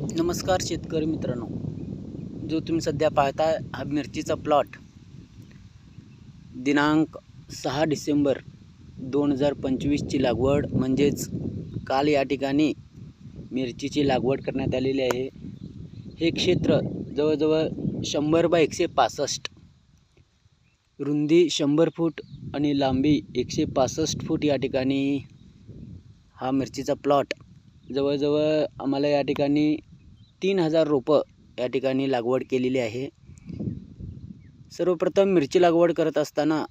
नमस्कार शेतकरी मित्रांनो, जो तुम्ही सध्या पाहताय हा मिरचीचा प्लॉट दिनांक 6 डिसेंबर 2025ची लागवड म्हणजेच काल या ठिकाणी मिरचीची लागवड करण्यात आलेली आहे। हे क्षेत्र जवळजवळ 100 बाय 165, रुंदी 100 फूट आणि लांबी 165 फूट या ठिकाणी हा मिरचीचा प्लॉट जवळजवळ आम्हाला या ठिकाणी 3000 रोपं या ठिकाणी लागवड केलेली आहे। सर्वप्रथम मिरची लागवड करत असताना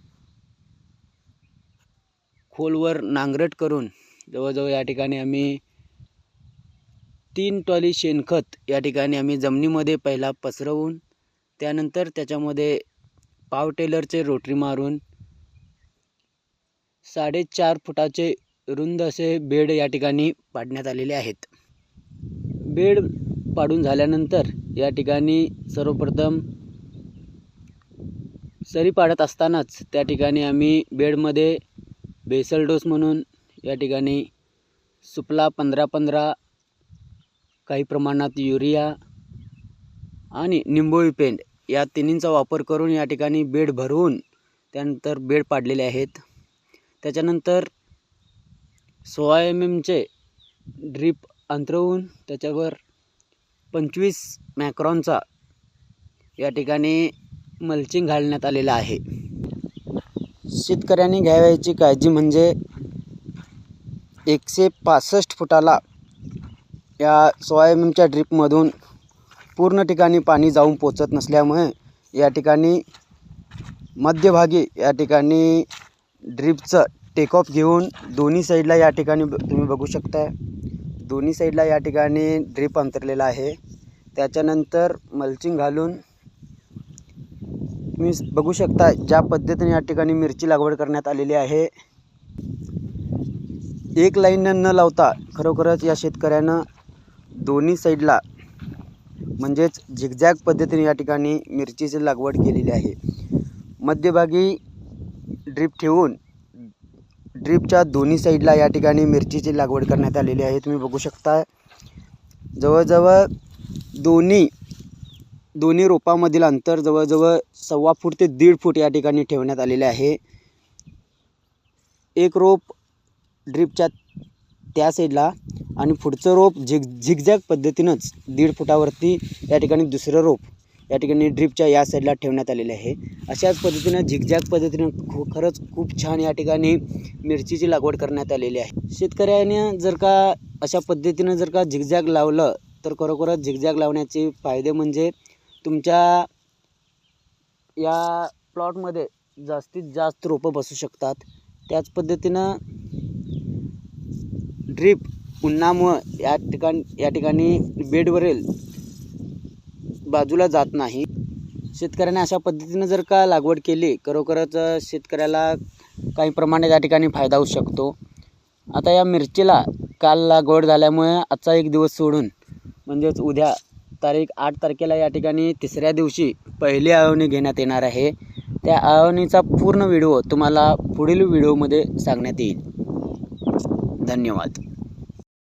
खोलवर नांगरट करून जवळजवळ या ठिकाणी आम्ही 3 ट्रॉली शेणखत या ठिकाणी आम्ही जमिनीमध्ये पहिला पसरवून त्यानंतर त्याच्यामध्ये पाव टेलरचे रोटरी मारून 4.5 फुटाचे रुंद असे बेड या ठिकाणी पाडण्यात आलेले आहेत। बेड पाडून झाल्यानंतर या ठिकाणी सर्वप्रथम सरी पाडत असतानाच त्या ठिकाणी आम्ही बेडमध्ये बेसल डोस म्हणून या ठिकाणी सुपला 15-15, काही प्रमाणात युरिया आणि निंबोळी पेंड या तिन्हींचा वापर करून या ठिकाणी बेड भरवून त्यानंतर बेड पाडलेले आहेत। त्याच्यानंतर 16 mm चे ड्रीप अंतरवून त्याच्यावर 25 मायक्रॉनचा या ठिकाणी मल्चिंग घालण्यात आलेला आहे। शेतकऱ्यांनी घ्यावयाची काळजी म्हणजे 165 फुटाला या 16 mm च्या ड्रीपमधून पूर्ण ठिकाणी पाणी जाऊन पोचत नसल्यामुळे या ठिकाणी मध्यभागी या ठिकाणी ड्रीपचं टेक ऑफ घेऊन दोन्ही साईडला या ठिकाणी तुम्ही बघू शकता, दोन्ही साईडला या ठिकाणी ड्रीप अंतरलेला आहे। त्याच्यानंतर मल्चिंग घालून तुम्ही बघू शकता ज्या पद्धतीने या ठिकाणी मिरची लागवड करण्यात आलेली आहे। एक लाईन न लावता खरोखरच या शेतकऱ्यानं दोन्ही साईडला म्हणजेच झिगझॅग पद्धतीने या ठिकाणी मिरचीची लागवड केलेली आहे। मध्यभागी ड्रीप ठेवून ड्रीपच्या दोन्ही साईडला या ठिकाणी मिरचीची लागवड करण्यात आलेली आहे। तुम्ही बघू शकता जवळजवळ दोन्ही रोपामधील अंतर जवळजवळ 1.25 फूट ते 1.5 फूट या ठिकाणी ठेवण्यात आलेले आहे। एक रोप ड्रीपच्या त्या साईडला आणि पुढचं रोप झिगझॅग पद्धतीनंच 1.5 फुटावरती या ठिकाणी दुसरं रोप या ठिकाणी ड्रीपच्या या साईडला ठेवण्यात आलेले आहे। अशाच पद्धतीनं झिगझॅग पद्धतीनं खरंच खूप छान या ठिकाणी मिरचीची लागवड करण्यात आलेली आहे। शेतकऱ्याने जर का अशा पद्धतीनं जर का झिगझॅग लावलं तर खरोखरच झिगझॅग लावण्याचे फायदे म्हणजे तुमच्या या प्लॉटमध्ये जास्तीत जास्त रोपं बसू शकतात। त्याच पद्धतीनं ड्रीप उन्हामुळे या ठिकाणी बेडवरील बाजूला जात नाही। शेतकऱ्याने अशा पद्धतीनं जर का लागवड केली खरोखरच शेतकऱ्याला काही प्रमाणात या ठिकाणी फायदा होऊ शकतो। आता या मिरचीला काल लागवड झाल्यामुळे आजचा एक दिवस सोडून म्हणजेच उद्या तारीख 8 तारखेला या ठिकाणी तिसऱ्या दिवशी पहिली आवणी घेण्यात येणार आहे। त्या आवणीचा पूर्ण व्हिडिओ तुम्हाला पुढील व्हिडिओमध्ये सांगण्यात येईल। धन्यवाद।